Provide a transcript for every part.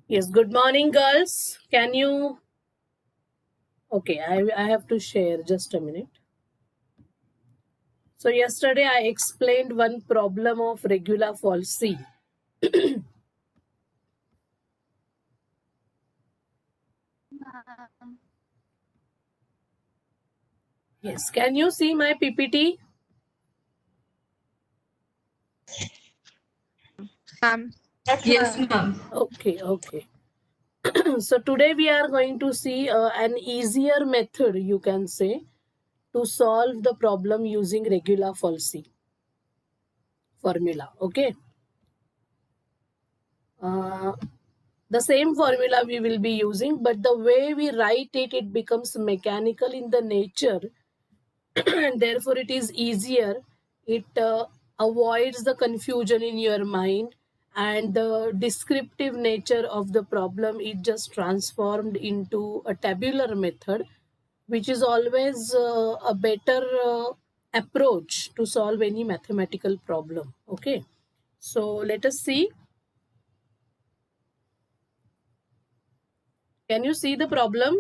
Yes, good morning, girls. Can you? Okay, I have to share just a minute. So, yesterday I explained one problem of regular falsi. Yes, can you see my PPT? Yes, ma'am. Okay. So, today we are going to see an easier method, you can say, to solve the problem using regular falsi formula. Okay. Uh, the same formula we will be using, but the way we write it, it becomes mechanical in the nature and therefore it is easier. It avoids the confusion in your mind, and the descriptive nature of the problem is just transformed into a tabular method, which is always a better approach to solve any mathematical problem. Okay, so let us see. Can you see the problem?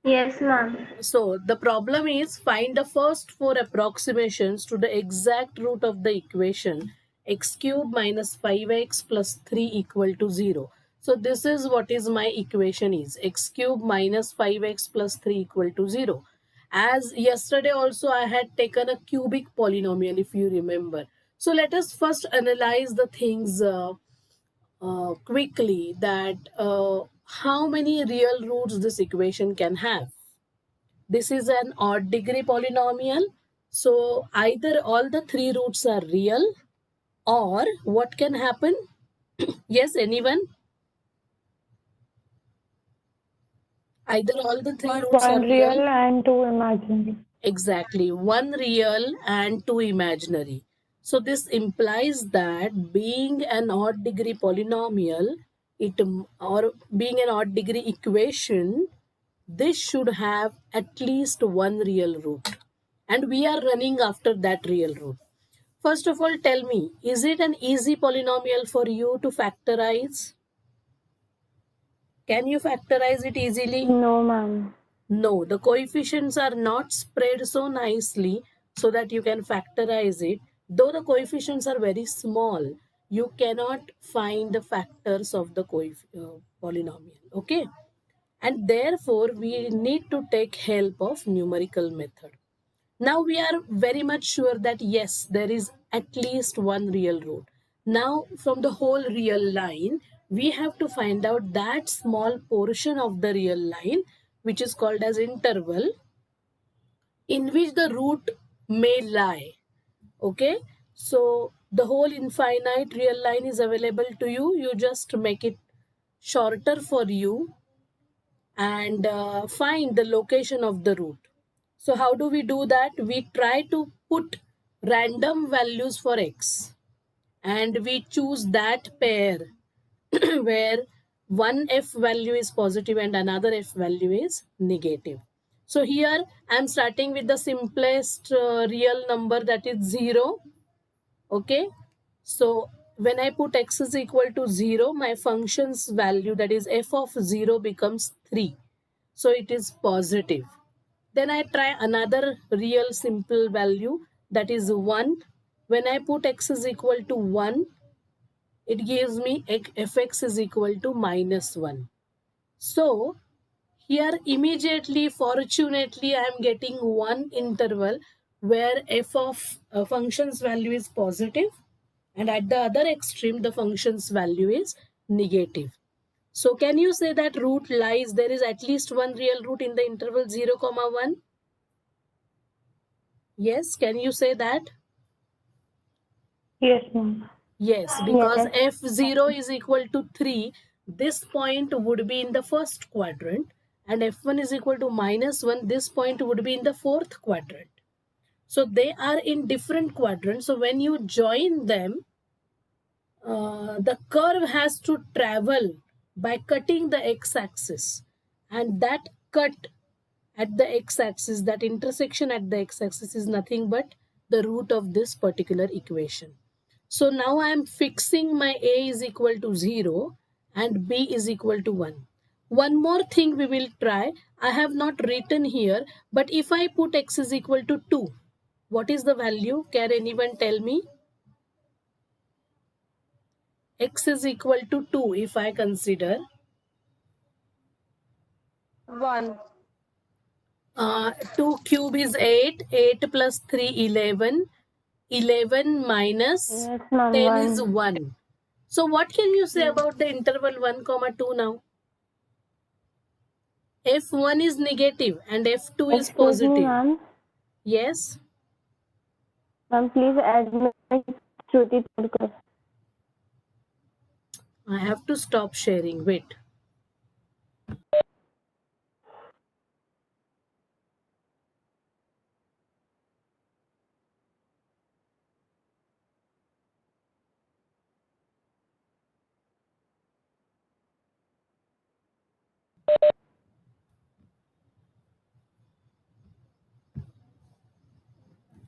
Yes, ma'am. So the problem is, find the first four approximations to the exact root of the equation x cube minus 5x plus 3 equal to 0. So this is what is my equation is x cube minus 5x plus 3 equal to 0. As yesterday also I had taken a cubic polynomial, if you remember. So let us first analyze the things quickly, that how many real roots this equation can have. This is an odd degree polynomial. So either all the three roots are real, or what can happen? Yes, anyone? Either all the three roots are One real. real and two imaginary. Exactly. One real and two imaginary. So this implies that being an odd degree polynomial, or being an odd degree equation, this should have at least one real root. And we are running after that real root. First of all, tell me, is it an easy polynomial for you to factorize? Can you factorize it easily? No, ma'am. No, the coefficients are not spread so nicely so that you can factorize it. Though the coefficients are very small, you cannot find the factors of the polynomial. Okay, and therefore we need to take help of numerical method. Now we are very much sure that yes, there is at least one real root. Now from the whole real line, we have to find out that small portion of the real line, which is called as interval, in which the root may lie. Okay, so the whole infinite real line is available to you. You just make it shorter for you and find the location of the root. So how do we do that? We try to put random values for x, and we choose that pair where one f value is positive and another f value is negative. So here I'm starting with the simplest real number, that is 0. Okay, so when I put x is equal to 0, my function's value, that is f of 0, becomes 3. So it is positive. Then I try another real simple value, that is 1. When I put x is equal to 1, it gives me fx is equal to minus 1. So here immediately, fortunately, I am getting one interval where f of function's value is positive, and at the other extreme the function's value is negative. So can you say that root lies, there is at least one real root in the interval 0, 1? Yes, can you say that? Yes, ma'am. Yes, because Yes. f0 is equal to 3, this point would be in the first quadrant, and f1 is equal to minus 1, this point would be in the fourth quadrant. So they are in different quadrants. So when you join them, the curve has to travel by cutting the x-axis, and that cut at the x-axis, that intersection at the x-axis, is nothing but the root of this particular equation. So now I am fixing my A is equal to 0 and B is equal to 1. One more thing we will try. I have not written here, but if I put x is equal to 2, what is the value? Can anyone tell me? X is equal to 2 if I consider 1. 2 cube is 8, 8 plus 3 11, 11 minus Yes, ma'am. 10 1. is 1. So what can you say about the interval 1 comma 2 now? F1 is negative and F2 is Excuse me, positive. ma'am. Yes. Ma'am, please admit Shruti Todkar. I have to stop sharing. Wait.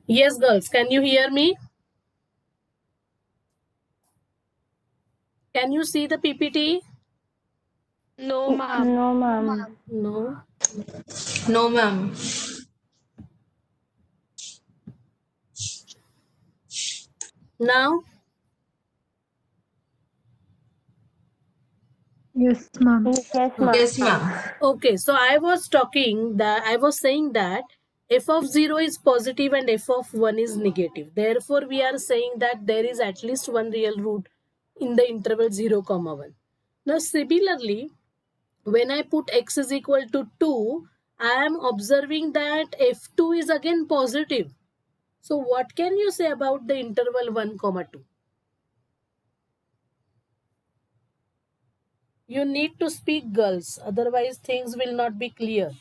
Yes, girls, can you hear me? Can you see the PPT? No, ma'am. No, ma'am. No. No, ma'am. Now? Yes, ma'am. Yes, ma'am. Yes, ma'am. Okay, so I was saying that f of 0 is positive and f of 1 is negative. Therefore, we are saying that there is at least one real root in the interval 0, comma 1. Now, similarly, when I put x is equal to 2, I am observing that f2 is again positive. So, what can you say about the interval 1, comma 2? You need to speak, girls, otherwise things will not be clear.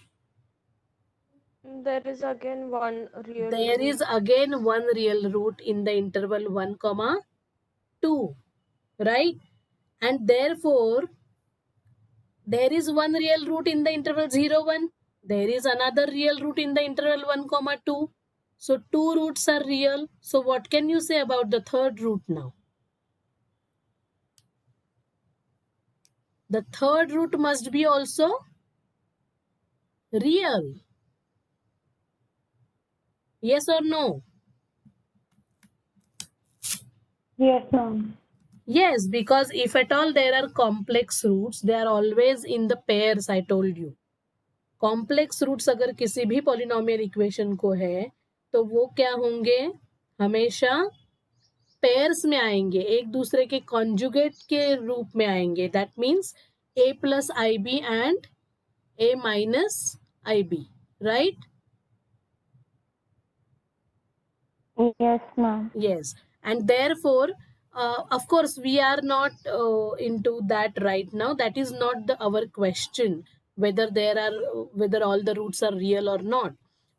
There is again one real There is again one real root in the interval 1, comma 2, right? And therefore, there is one real root in the interval 0, 1. There is another real root in the interval 1, comma 2. So, two roots are real. So, what can you say about the third root now? The third root must be also real. Yes or no? Yes, ma'am. Yes, because if at all there are complex roots, they are always in the pairs, I told you. Complex roots अगर किसी भी polynomial equation को है तो वो क्या होंगे? हमेशा पेयर्स में आएंगे, एक दूसरे के कॉन्जुगेट के रूप में आएंगे. That means a plus ib and a minus ib, right? Yes, ma'am. Yes, and therefore, of course, we are not into that right now. That is not our question, whether all the roots are real or not.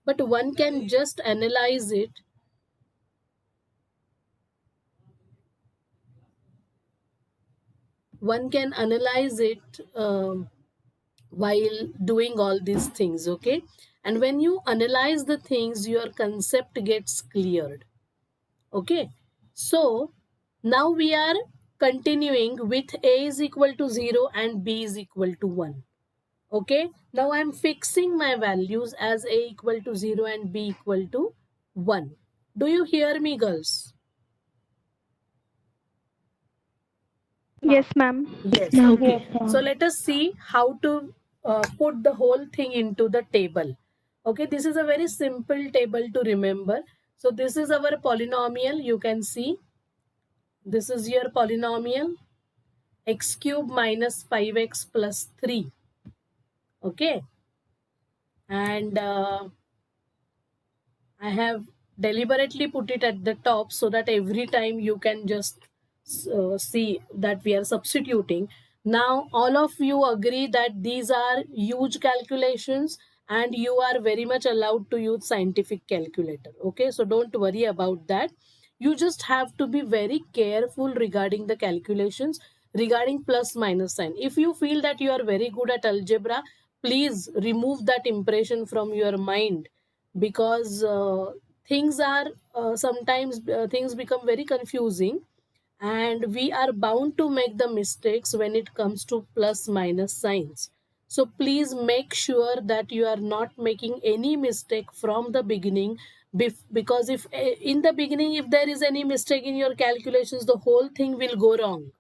But one can just analyze it. One can analyze it while doing all these things, okay? And when you analyze the things, your concept gets cleared. Okay, so now we are continuing with a is equal to 0 and b is equal to 1. Okay, now I'm fixing my values as a equal to 0 and b equal to 1. Do you hear me, girls? Yes, ma'am. Yes, Ma'am. okay. Yes, ma'am. So let us see how to put the whole thing into the table. Okay, this is a very simple table to remember. So this is our polynomial. You can see this is your polynomial x cube minus 5x plus 3. Okay, and I have deliberately put it at the top so that every time you can just see that we are substituting. Now all of you agree that these are huge calculations and you are very much allowed to use scientific calculator. Okay, so don't worry about that. You just have to be very careful regarding the calculations regarding plus minus sign. If you feel that you are very good at algebra, please remove that impression from your mind, because things are sometimes things become very confusing and we are bound to make the mistakes when it comes to plus minus signs. So please make sure that you are not making any mistake from the beginning, because if in the beginning if there is any mistake in your calculations, the whole thing will go wrong.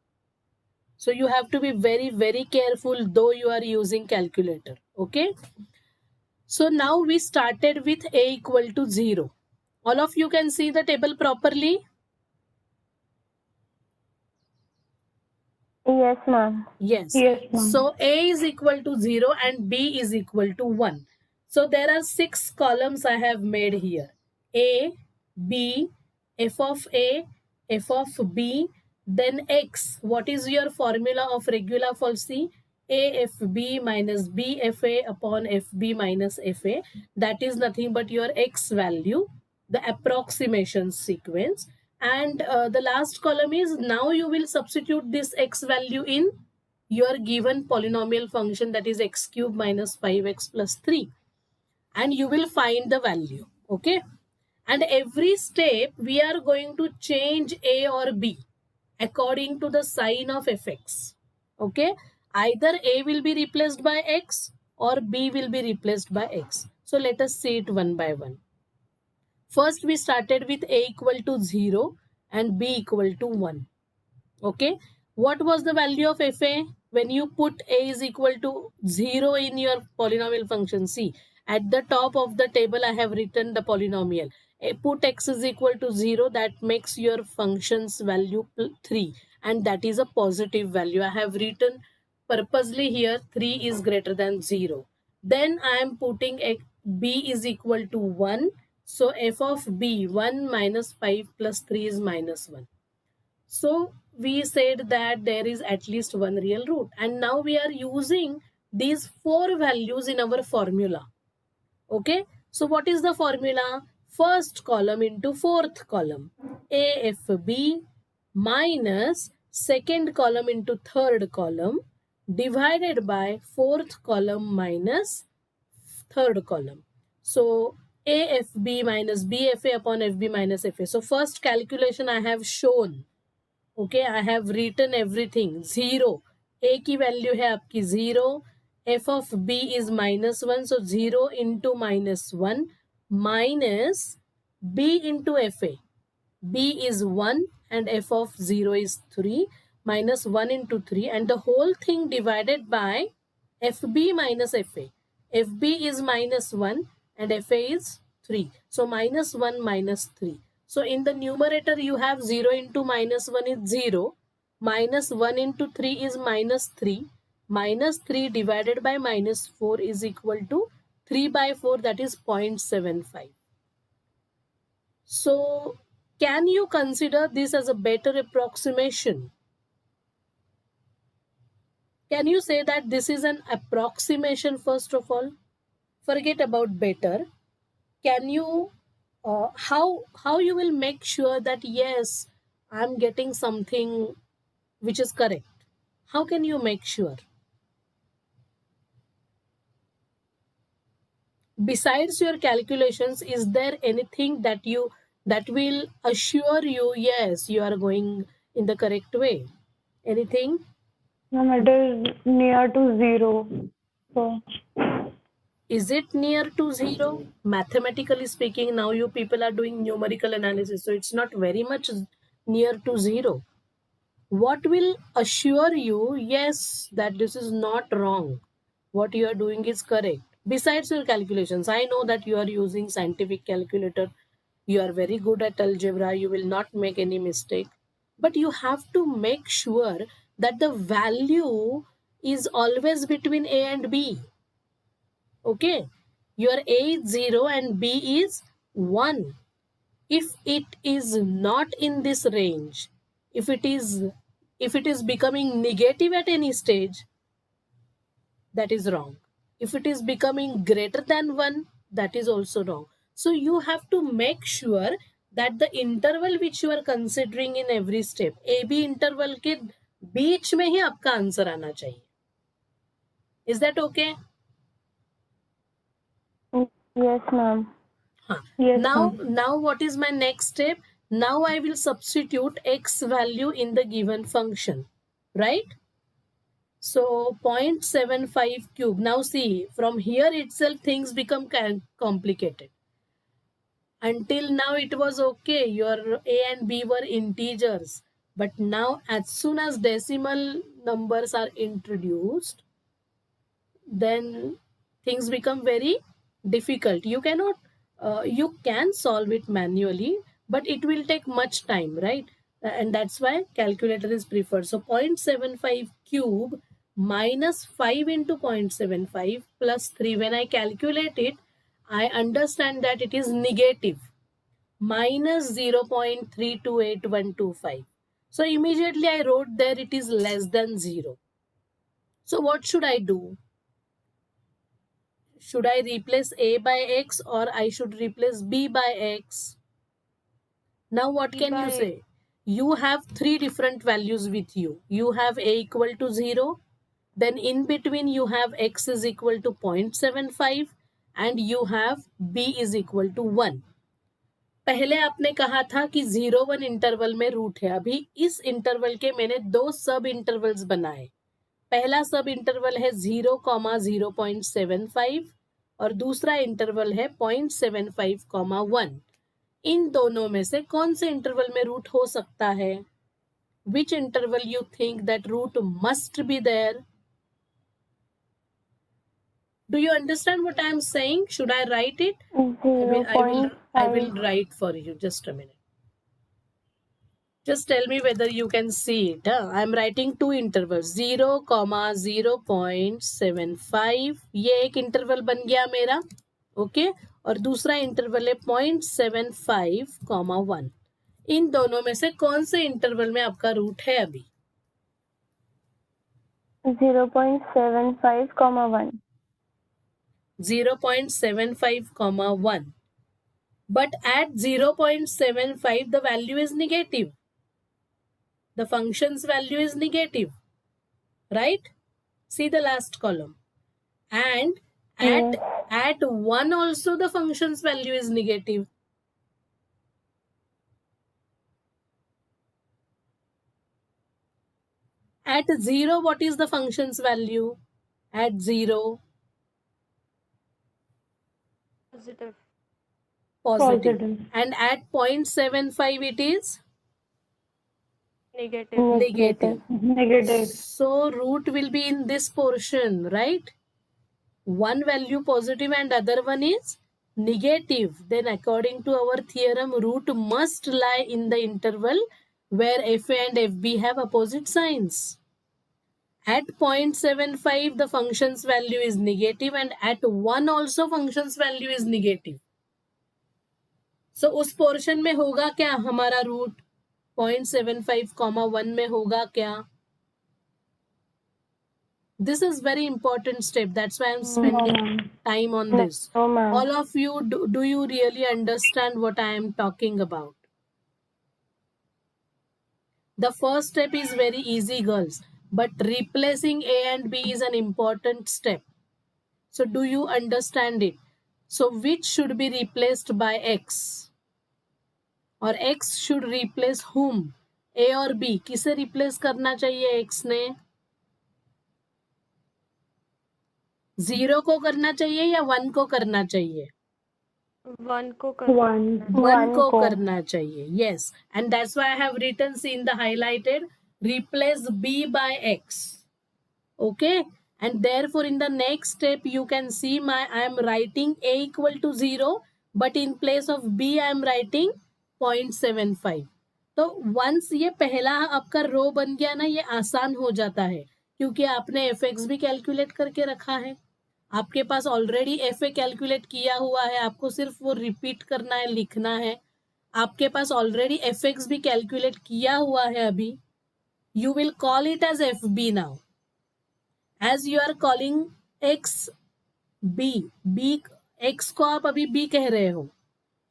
So you have to be very, very careful though you are using calculator. Okay. So now we started with a equal to 0. All of you can see the table properly? Yes, ma'am. Yes. Yes, ma'am. So A is equal to 0 and B is equal to 1. So there are 6 columns I have made here. A, B, f of A, f of B, then X. What is your formula of regular for C? AFB minus BFA upon FB minus FA. That is nothing but your X value, the approximation sequence. And the last column is, now you will substitute this X value in your given polynomial function, that is x cube minus 5x plus 3, and you will find the value. Okay. And every step we are going to change A or B according to the sign of fx. Okay. Either A will be replaced by x or B will be replaced by x. So let us see it one by one. First we started with A equal to 0 and B equal to 1. Okay. What was the value of fa? When you put a is equal to 0 in your polynomial function, see, at the top of the table I have written the polynomial. Put x is equal to 0, that makes your function's value 3, and that is a positive value. I have written purposely here 3 is greater than 0. Then I am putting b is equal to 1. So f of b, 1 minus 5 plus 3 is minus 1. So we said that there is at least one real root, and now we are using these 4 values in our formula. Okay. So what is the formula? First column into fourth column, AFB minus second column into third column divided by fourth column minus third column. So AFB minus BFA upon FB minus FA. So first calculation I have shown. Okay, I have written everything. 0. A की value है आपकी 0. F of B is minus 1. So 0 into minus 1 minus B into FA. B is 1 and f of 0 is 3, minus 1 into 3, and the whole thing divided by FB minus FA. FB is minus 1 and FA is 3. So minus 1 minus 3. So in the numerator you have 0 into minus 1 is 0. Minus 1 into 3 is minus 3. Minus 3 divided by minus 4 is equal to 3 by 4, that is 0.75. So can you consider this as a better approximation? Can you say that this is an approximation first of all? Forget about better. Can you, how you will make sure that yes, I'm getting something which is correct? How can you make sure? Besides your calculations, is there anything that will assure you yes, you are going in the correct way? Anything? Ma'am, it is near to 0. So, Is it near to 0? Mathematically speaking, now you people are doing numerical analysis, so it's not very much near to 0. What will assure you, yes, that this is not wrong? What you are doing is correct. Besides your calculations, I know that you are using scientific calculator. You are very good at algebra. You will not make any mistake. But you have to make sure that the value is always between A and B. Okay, your A is 0 and B is 1. If it is not in this range, if it is becoming negative at any stage, that is wrong. If it is becoming greater than 1, that is also wrong. So you have to make sure that the interval which you are considering in every step, AB interval के बीच में ही आपका answer आना चाहिए. Is that okay? yes, ma'am. Huh. Yes, Now ma'am. what is my next step? Now I will substitute x value in the given function, right? So 0.75 cube. Now see, from here itself things become complicated. Until now it was okay, your a and b were integers. But now as soon as decimal numbers are introduced, then things become very difficult. You cannot, you can solve it manually, but it will take much time, right? And that's why calculator is preferred. So 0.75 cube minus 5 into 0.75 plus 3. When I calculate it, I understand that it is negative, minus 0.328125. So immediately I wrote there it is less than 0. So what should I do? Should I replace a by x or I should replace b by x? Now what B can by you say? You have three different values with you. You have a equal to 0. Then in between you have x is equal to 0.75 and you have b is equal to 1. पहले आपने कहा था कि 0-1 interval में root है. अभी इस interval के मैंने दो सब इंटरवल्स बनाए. पहला सब इंटरवल है 0,0.75 और दूसरा इंटरवल है 0.75, 1. इन दोनों में से कौन से इंटरवल में रूट हो सकता है? Which interval you think that root must be there? Do you understand what I am saying? Should I write it? I will write for you. Just a minute. Just tell me whether you can see it. I am writing two intervals, 0,0.75. ये एक interval बन गया मेरा, okay. और दूसरा interval है 0.75, 1. इन दोनों में से कौन से इंटरवल में आपका रूट है अभी? 0.75, 1. 0.75, 1. But at 0.75 the value is negative. The function's value is negative, right? See the last column. And at 1 also the function's value is negative. At 0, what is the function's value? At 0, positive. And at 0.75 it is negative. So root will be in this portion, right? One value positive and other one is negative. Then according to our theorem, root must lie in the interval where fa and fb have opposite signs. At 0.75 the function's value is negative and at 1 also function's value is negative. So उस portion में होगा क्या हमारा root? 0.75, 1 में होगा क्या? This is very important step. That's why I'm spending time on this. All of you, do you really understand what I am talking about? The first step is very easy, girls. But replacing A and B is an important step. So do you understand it? So which should be replaced by X? Or X should replace whom? A or B? किसे replace करना चाहिए X ने? 0 को करना चाहिए या 1 को करना चाहिए? 1 को करना चाहिए. Yes. And that's why I have written, see in the highlighted, replace B by X. Okay. And therefore in the next step you can see I am writing A equal to 0. But in place of B I am writing 0.75. तो once ये पहला आपका रो बन गया ना, ये आसान हो जाता है क्योंकि आपने fx भी कैलकुलेट करके रखा है. आपके पास ऑलरेडी fa कैलकुलेट किया हुआ है, आपको सिर्फ वो रिपीट करना है, लिखना है. आपके पास ऑलरेडी fx भी कैलकुलेट किया हुआ है अभी. You will call it as fb now. As you are calling x b, x को आप अभी b कह रहे हो.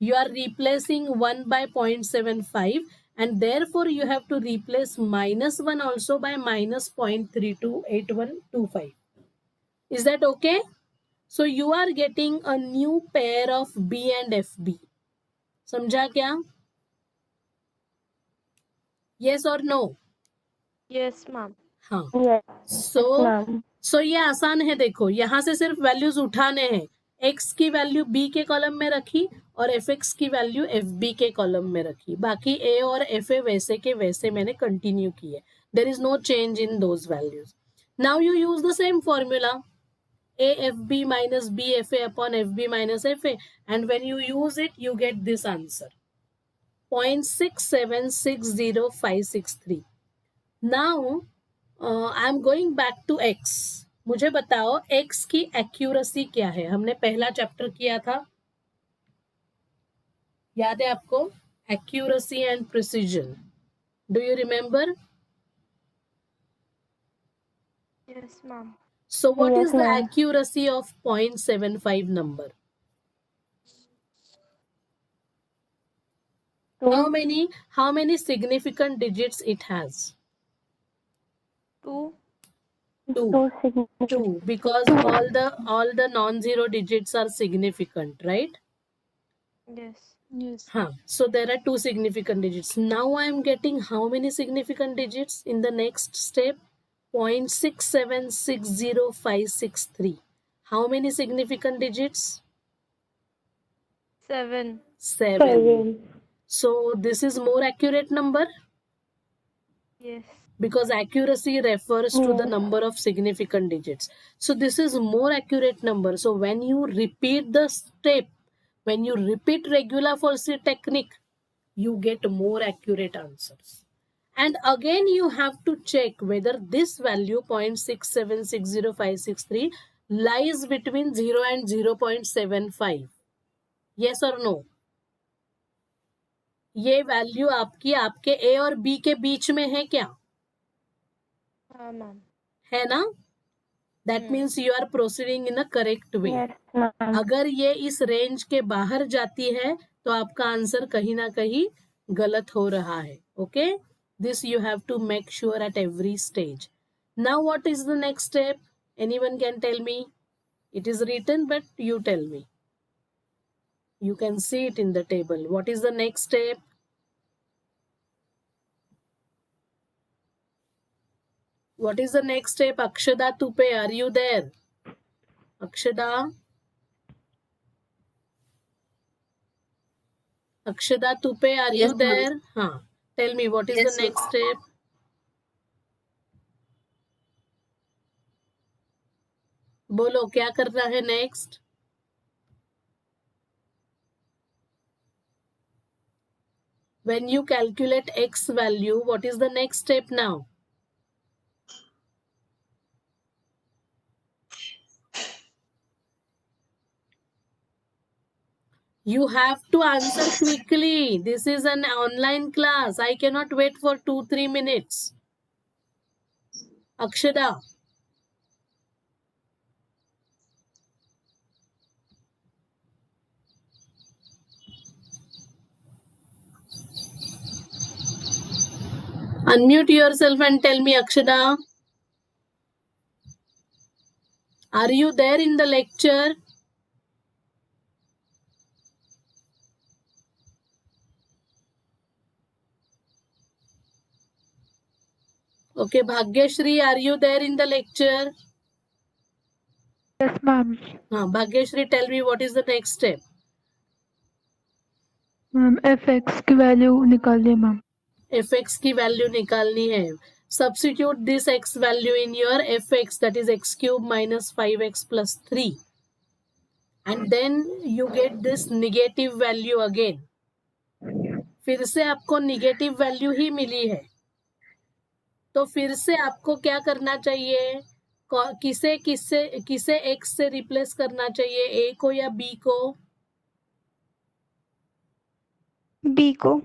You are replacing 1 by 0.75 and therefore you have to replace minus 1 also by minus 0.328125. Is that okay? So you are getting a new pair of B and FB. समझा क्या? yes or no? Yes, ma'am. हाँ, Yes, so ma'am. ये आसान है, देखो यहाँ से सिर्फ वैल्यूज उठाने हैं, x की वैल्यू b के कॉलम में रखी और fx की वैल्यू fb के कॉलम में रखी, बाकी a और fa वैसे के वैसे मैंने कंटिन्यू किए, there is no change in those values. Now you use the same formula AFB minus BFA upon FB minus FA, and when you use it you get this answer 0.6760563. Now I am going back to x. मुझे बताओ x की accuracy क्या है, हमने पहला chapter किया था, याद है आपको? Accuracy and precision, do you remember? Yes, ma'am. So what Yes, is the ma'am. accuracy of 0.75 number? How many significant digits it has? 2. 2. Two significant. 2, because all the non-zero digits are significant, right? Yes. Yes. So there are 2 significant digits. Now I am getting how many significant digits in the next step? 0.6760563. How many significant digits? 7. 7. 7. So this is more accurate number, Yes. because accuracy refers to the number of significant digits. So this is more accurate number. So when you repeat the step, when you repeat regular falsity technique, you get more accurate answers. And again you have to check whether this value 0.6760563 lies between 0 and 0.75. Yes or no? ये value आपकी आपके A और B के बीच में है क्या? हाँ, ma'am. है ना? That means you are proceeding in a correct way. Yes, ma'am. अगर ये इस रेंज के बाहर जाती है तो आपका आंसर कहीं ना कहीं गलत हो रहा है. Okay, this you have to make sure at every stage. Now what is the next step? Anyone can tell me? It is written but you tell me. You can see it in the table. What is the next step? What is the next step? Akshada Tupe, are you there? Akshada? Akshada Tupe, are Yes, you there? हाँ. Tell me, what is Yes, the next step? बोलो क्या करना है next? When you calculate x value, what is the next step now? You have to answer quickly. This is an online class. I cannot wait for 2-3 minutes. Akshada. Unmute yourself and tell me, Akshada. Are you there in the lecture? Okay, Bhagyashri, are you there in the lecture? Yes, ma'am. Bhagyashri, tell me what is the next step? Ma'am fx की value निकालिए ma'am. fx की value निकालनी है. Substitute this x value in your fx, that is x cube minus 5x plus 3. And then you get this negative value again. फिर से आपको negative value ही मिली है. तो फिर से आपको क्या करना चाहिए? किसे x से रिप्लेस करना चाहिए? a को या b को? B को.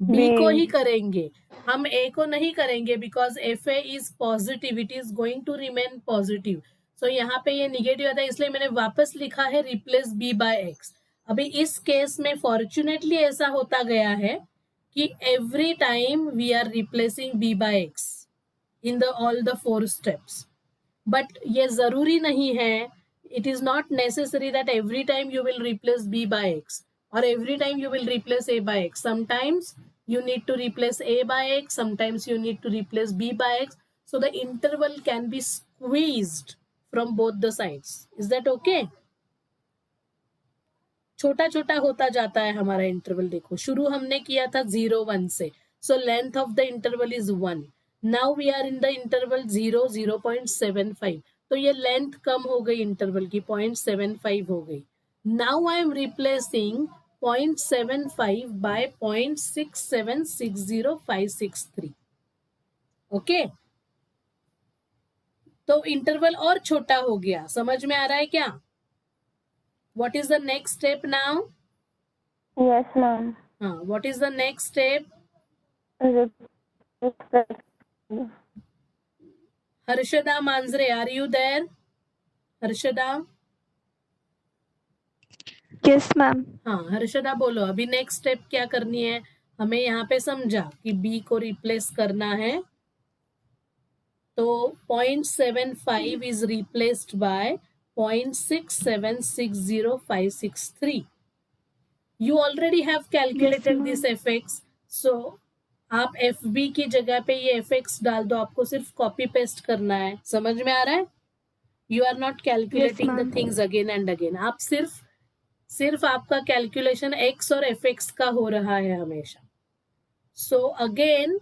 B को ही करेंगे, हम A को नहीं करेंगे, because FA is positive, it is going to remain positive. So यहाँ पे ये निगेटिव आता है, इसलिए मैंने वापस लिखा है रिप्लेस B by X. अभी इस केस में फॉर्चुनेटली ऐसा होता गया है कि every time we are replacing B by X in the all the 4 steps. बट ये जरूरी नहीं है. It is not necessary that every time you will replace B by X or every time you will replace A by X. Sometimes you need to replace a by x, sometimes you need to replace b by x, so the interval can be squeezed from both the sides. Is that okay? छोटा छोटा होता जाता है हमारा interval. देखो शुरू हमने किया था 0 1 से, so length of the interval is 1. Now we are in the interval 0 0.75, तो ये लेंथ कम हो गई इंटरवल की, 0.75 हो गई. Now I am replacing 0.75 by 0.6760563. Okay, तो इंटरवल और छोटा हो गया. समझ में आ रहा है क्या? What is the next step now? Yes, ma'am. What is the next step? Replace. Harshada Manzre, are you there? Harshada? Yes, ma'am. हाँ, हर्षदा बोलो, अभी नेक्स्ट स्टेप क्या करनी है? हमें यहाँ पे समझा कि b को रिप्लेस करना है, तो 0.75 is replaced by 0.6760563. You already have calculated ma'am. this fx, so आप fb की जगह पे ये fx डाल दो, आपको सिर्फ कॉपी पेस्ट करना है. समझ में आ रहा है? You are not calculating the ma'am. things again and again. आप सिर्फ आपका कैलकुलेशन x और fx का हो रहा है हमेशा. So again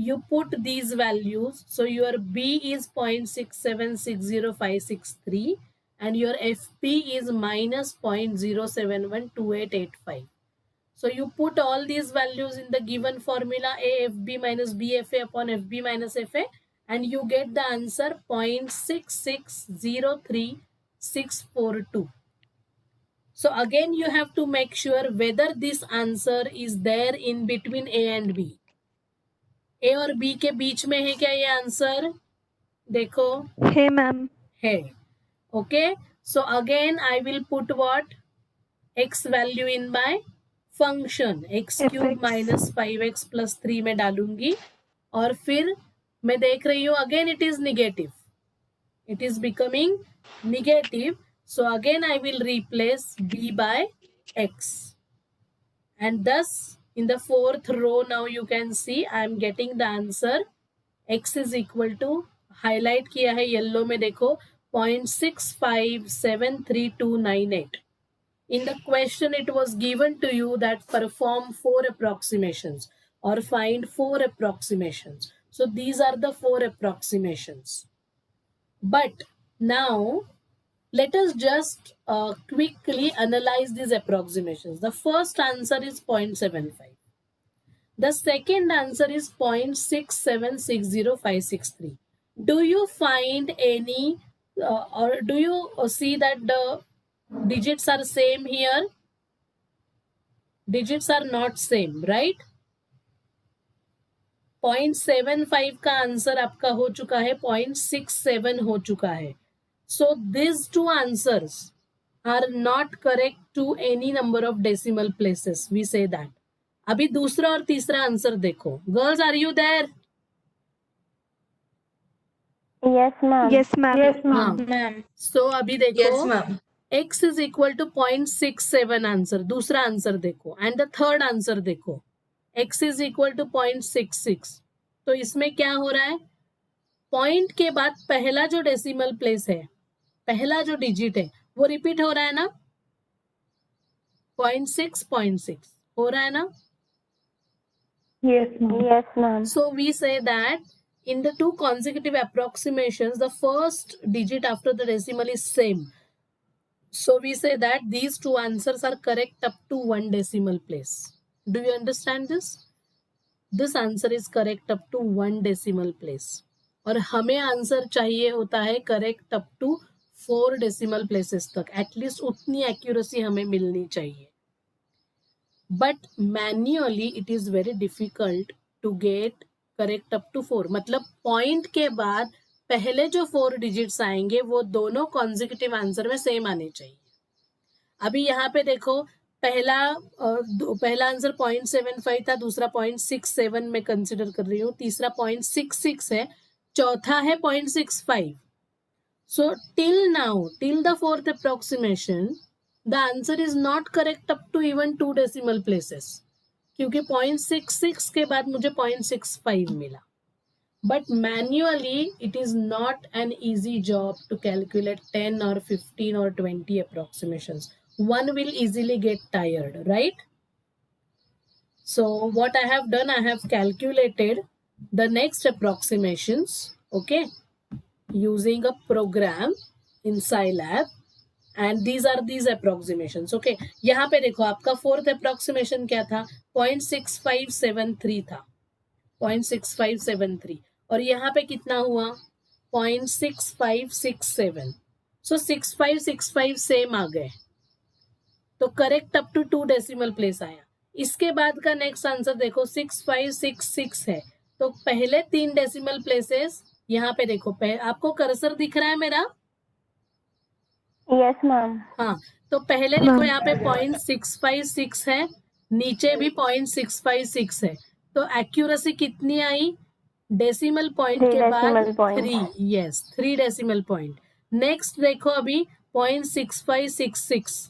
you put these values, so your b is 0.6760563 and your fp is minus 0.0712885. So you put all these values in the given formula AFB minus BFA upon FB minus FA, and you get the answer 0.6603642. So again you have to make sure whether this answer is there in between A and B. A और B के बीच में है क्या ये answer? देखो Hey, ma'am. है. Okay, so again I will put what? X value in my function, x cube fx. minus 5x plus 3 में डालूंगी, और फिर मैं देख रही हूँ again it is negative, it is becoming negative, so again I will replace b by x, and thus in the fourth row now you can see I am getting the answer x is equal to, highlight किया है yellow में देखो, 0.657328. In the question it was given to you that perform 4 approximations or find 4 approximations. So these are the 4 approximations. But now let us just quickly analyze these approximations. The first answer is 0.75. The second answer is 0.6760563. Do you find any or do you see that the digits are same here? Digits are not same, right? 0.75 का answer आपका हो चुका है, 0.67 हो चुका है. So these two answers are not correct to any number of decimal places. We say that. अभी दूसरा और तीसरा आंसर देखो. Girls, are you there? Yes, ma'am. Yes, ma'am. Yes, ma'am. Ma'am. So अभी देखो. Yes, ma'am. x is equal to 0.67 answer, दूसरा answer देखो, and the third answer देखो, x is equal to 0.66. तो इसमें क्या हो रहा है? पॉइंट के बाद पहला जो डेसिमल प्लेस है, पहला जो डिजिट है, वो रिपीट हो रहा है ना? 0.6 हो रहा है ना? Yes, ma'am. Yes, ma'am. So we say that in the two consecutive approximations, the first digit after the decimal is same. So we say that these two answers are correct up to 1 decimal place. Do you understand this? This answer is correct up to 1 decimal place. और हमें answer चाहिए होता है correct up to 4 decimal places तक. At least उतनी accuracy हमें मिलनी चाहिए. But manually it is very difficult to get correct up to 4. मतलब पॉइंट के बाद पहले जो 4 डिजिट्स आएंगे वो दोनों कॉन्जिक्यूटिव आंसर में सेम आने चाहिए. अभी यहाँ पे देखो, पहला आंसर 0.75 था, दूसरा 0.67 में कंसिडर कर रही हूँ, तीसरा 0.66 है, चौथा है 0.65. So till now, till the fourth approximation, the answer is not correct up to even 2 decimal places. क्योंकि 0.66 के बाद मुझे 0.65 मिला. But manually, it is not an easy job to calculate 10 or 15 or 20 approximations. One will easily get tired, right? So what I have done, I have calculated the next approximations, okay, using a program in Scilab, and these are these approximations, okay. यहाँ पे देखो आपका fourth approximation क्या था, 0.6573 था, 0.6573, और यहाँ पे कितना हुआ 0.6567. सो 6565 सेम आ गए, तो correct up to 2 decimal place आया. इसके बाद का नेक्स्ट आंसर देखो 6566 है, तो पहले 3 डेसिमल प्लेसेस यहाँ पे देखो, आपको कर्सर दिख रहा है मेरा? Yes, ma'am. हाँ, तो पहले देखो यहाँ पे 0.656 है, नीचे भी 0.656 है, तो एक्यूरेसी कितनी आई? डेसिमल पॉइंट Three के बाद decimal point. 3, yes 3 decimal point. Next देखो अभी 0.6566,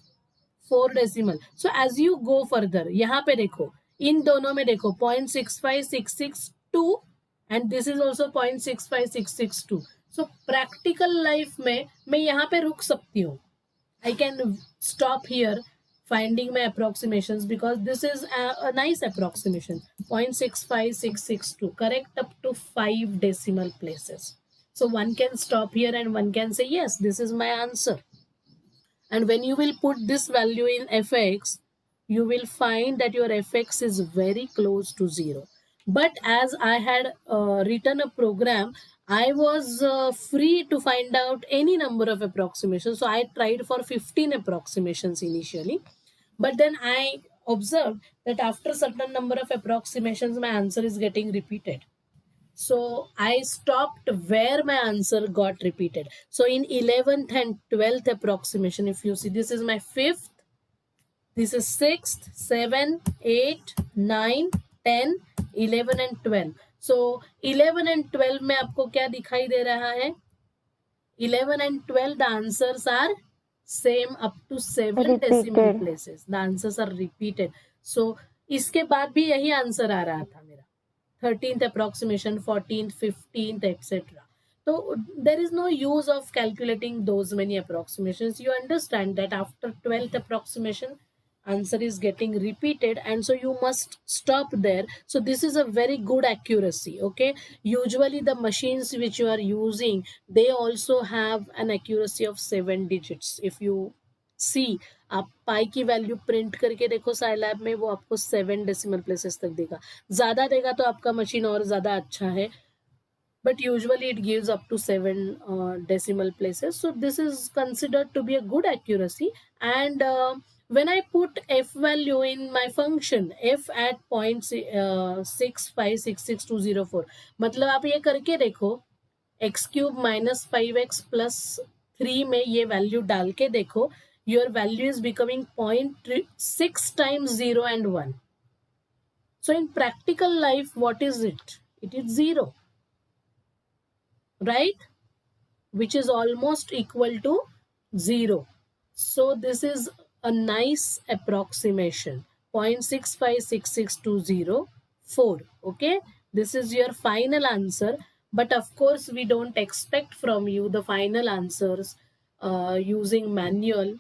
4 decimal. So as you go further, यहाँ पे देखो इन दोनों में देखो 0.65662 and this is also 0.65662. So practical life में मैं यहाँ पे रुक सकती हूँ. I can stop here finding my approximations because this is a nice approximation. 0.65662, correct up to 5 decimal places. So one can stop here and one can say, yes, this is my answer. And when you will put this value in fx, you will find that your fx is very close to 0. But as I had written a program, I was free to find out any number of approximations. So I tried for 15 approximations initially. But then I observed that after certain number of approximations, my answer is getting repeated. So I stopped where my answer got repeated. So in 11th and 12th approximation, if you see, this is my 5th, this is 6th, 7, 8, 9, 10, 11 and 12. So 11 and 12 में आपको क्या दिखाई दे रहा है? 11 and 12, the answers are same up to 7 decimal places. The answers are repeated. So इसके बाद भी यही आंसर आ रहा था मेरा. 13th approximation, 14th, 15th, etc. So there is no use of calculating those many approximations. You understand that after 12th approximation, answer is getting repeated, and so you must stop there. So this is a very good accuracy, okay. Usually the machines which you are using, they also have an accuracy of 7 digits. If you see, आप पाई की value print करके देखो Scilab में, वो आपको 7 decimal places तक देगा. ज्यादा देगा तो आपका मशीन और ज्यादा अच्छा है, but usually it gives up to 7 decimal places. So this is considered to be a good accuracy. And when I put f value in my function, f at 0.6566204, मतलब आप ये करके देखो, x cube minus 5x plus 3 में ये value डाल के देखो, your value is becoming 0.6 times 0 and 1. So in practical life, what is it? It is 0, right? Which is almost equal to 0. So this is a nice approximation, 0.6566204. Okay, this is your final answer. But of course, we don't expect from you the final answers using manual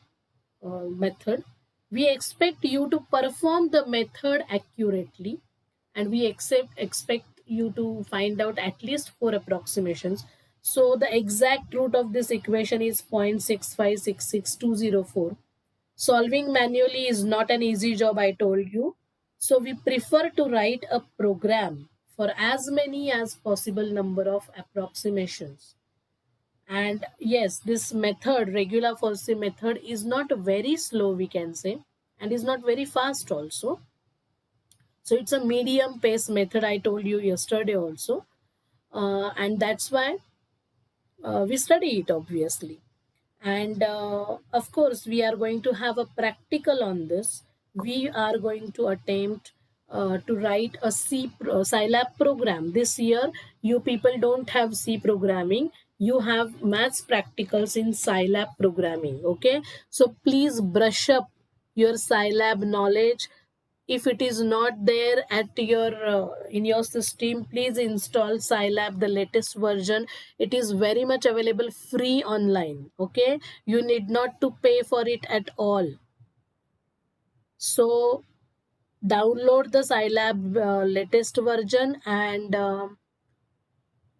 method. We expect you to perform the method accurately, and we expect you to find out at least 4 approximations. So the exact root of this equation is 0.6566204. Solving manually is not an easy job, I told you. So we prefer to write a program for as many as possible number of approximations. And yes, this method, regular Force method, is not very slow, we can say, and is not very fast also. So it's a medium pace method, I told you yesterday also. And that's why we study it, obviously. And of course, we are going to have a practical on this. We are going to attempt to write a Scilab program. This year, you people don't have C programming. You have maths practicals in Scilab programming, okay? So please brush up your Scilab knowledge. If it is not there at your in your system, please install Scilab, the latest version. It is very much available free online. Okay, you need not to pay for it at all. So download the Scilab latest version, and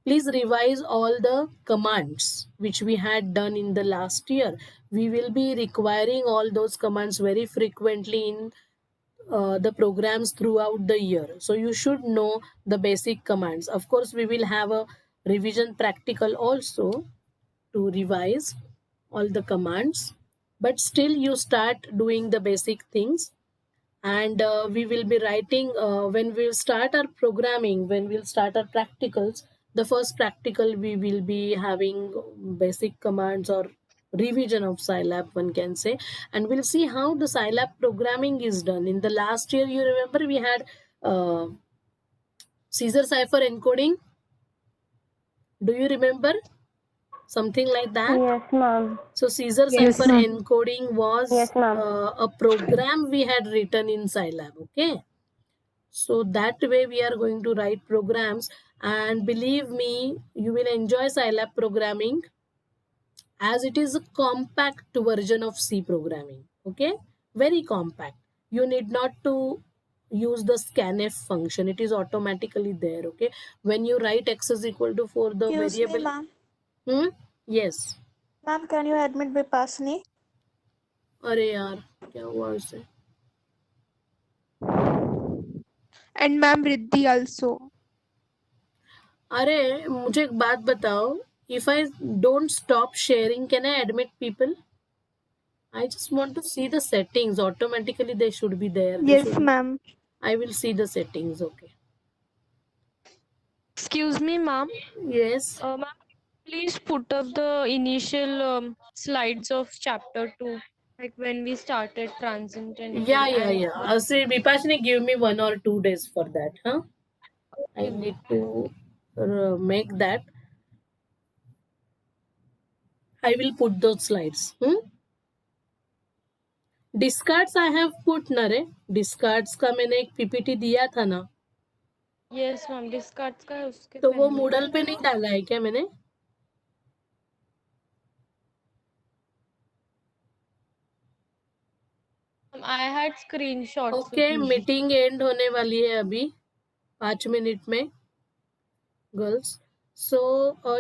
please revise all the commands which we had done in the last year. We will be requiring all those commands very frequently in the programs throughout the year. So you should know the basic commands. Of course, we will have a revision practical also to revise all the commands, but still you start doing the basic things. And we will be writing when we start our programming, when we'll start our practicals. The first practical we will be having basic commands or revision of Scilab, one can say, and we'll see how the Scilab programming is done. In the last year, you remember we had Caesar cipher encoding. Do you remember something like that? Yes, ma'am. So Caesar Yes, cipher ma'am. encoding was Yes, ma'am. a program we had written in Scilab. Okay, so that way we are going to write programs, and believe me, you will enjoy Scilab programming, as it is a compact version of C programming. Okay, very compact. You need not to use the scanf function, it is automatically there. Okay, when you write x is equal to 4, the Excuse me, variable. ma'am. Yes. Ma'am, can you admit Vipasani? अरे यार क्या हुआ उसे? And ma'am Riddhi also. अरे मुझे एक बात बताओ, if I don't stop sharing, can I admit people? I just want to see the settings. Automatically they should be there. They Yes, should. ma'am. I will see the settings. Okay. Excuse me, ma'am. Yes. Ma'am, please put up the initial slides of chapter 2, like when we started transcendental. Yeah. So Vipashni, give me 1 or 2 days for that. Huh? I Okay, need to make that. I will put those slides. Discards I have put ना रे. Discards का मैंने एक PPT दिया था ना. Yes, ma'am. Discards का है उसके तो वो पहले. Moodle पे नहीं डाला है क्या मैंने? I had screenshots. Okay, meeting end होने वाली है अभी 5 मिनट में girls. So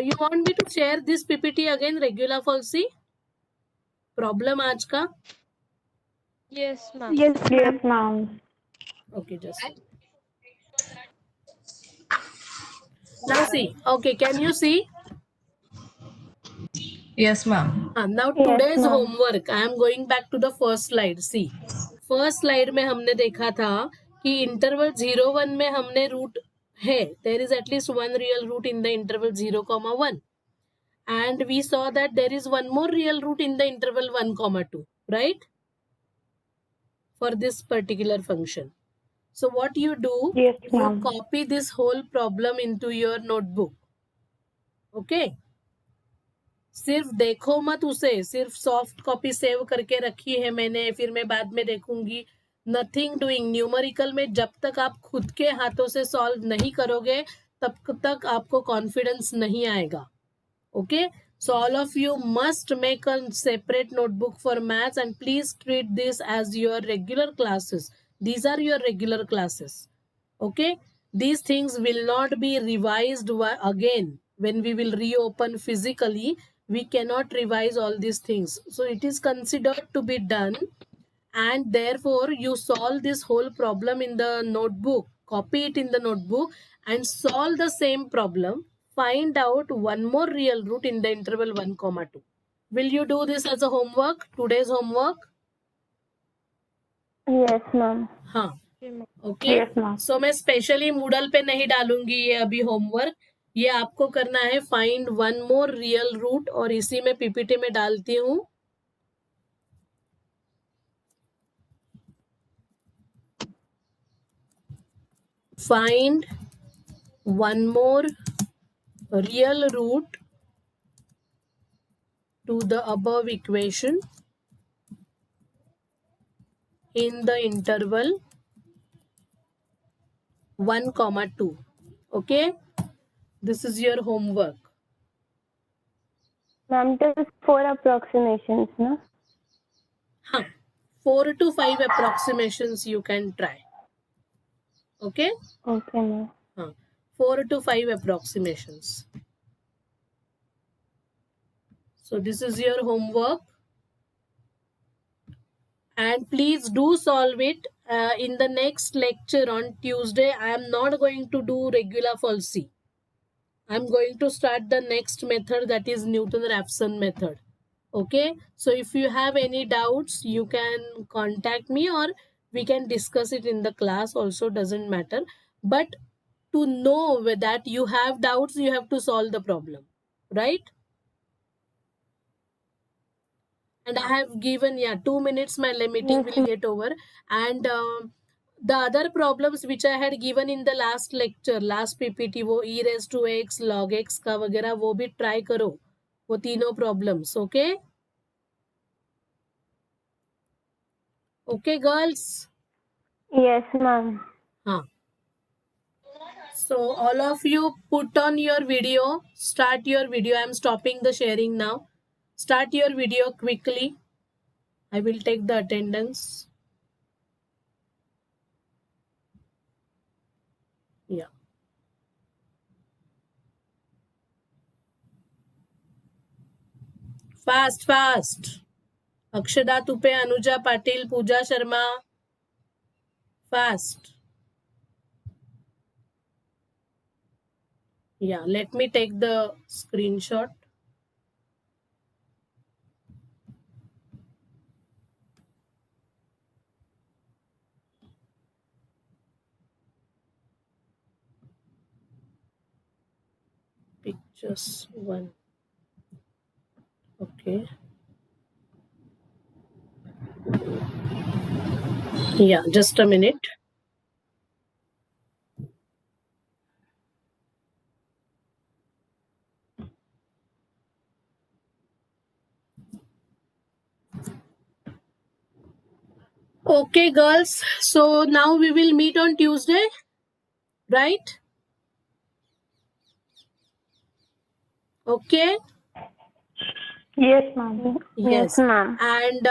you want me to share this PPT again regular for C problem आज का? Yes, ma'am. Yes, ma'am. Yes, ma'am. Okay just now see. Okay, can you see? Yes, ma'am. now Yes, today's ma'am. homework, I am going back to the first slide. See, first slide में हमने देखा था कि interval 0-1 में हमने root है, there is at least one real root in the interval 0,1, and we saw that there is one more real root in the interval 1,2, right, for this particular function. So what you do, Yes, you ma'am. copy this whole problem into your notebook. Okay, सिर्फ देखो मत उसे, सिर्फ soft copy save करके रखी है मैंने, फिर मैं बाद में देखूंगी. Nothing doing. न्यूमेरिकल में जब तक आप खुद के हाथों से सॉल्व नहीं करोगे तब तक आपको कॉन्फिडेंस नहीं आएगा. Okay, so all of you must make a separate notebook for maths, and please treat this as your regular classes. These are your regular classes. Okay, these things will not be revised again when we will reopen physically. We cannot revise all these things, so it is considered to be done, and therefore you solve this whole problem in the notebook, copy it in the notebook and solve the same problem. Find out one more real root in the interval 1,2. Will you do this as a homework, today's homework? Yes, ma'am. हाँ. Okay, ma'am. Okay, Yes, ma'am. सो मैं specially Moodle पे नहीं डालूंगी ये अभी homework. ये आपको करना है, find one more real root, और इसी में पीपीटी में डालती हूँ. Find one more real root to the above equation in the interval 1, 2. Okay, this is your homework. Ma'am, it is 4 approximations, no? 4 to 5 approximations you can try. Okay, Okay, ma'am. 4 to 5 approximations. So this is your homework, and please do solve it. In the next lecture on Tuesday, I am not going to do regular falsi. I'm going to start the next method, that is Newton-Raphson method. Okay, so if you have any doubts, you can contact me, or we can discuss it in the class also, doesn't matter. But to know that you have doubts, you have to solve the problem, right? And I have given 2 minutes, my meeting Yes, will get over. And the other problems which I had given in the last lecture, last PPT, वो e raised to x log x का वगैरह वो भी try करो, वो तीनों problems. Okay, okay girls. Yes, ma'am. So all of you put on your video, start your video. I am stopping the sharing now. Start your video quickly. I will take the attendance. Yeah. Fast, fast. Akshada Tupe, Anuja Patil, Pooja Sharma. Fast. Yeah, let me take the screenshot. Pictures 1. Okay. Yeah, just a minute. Okay, girls. So now we will meet on Tuesday, right? Okay. Yes, ma'am. Yes. Yes, ma'am. And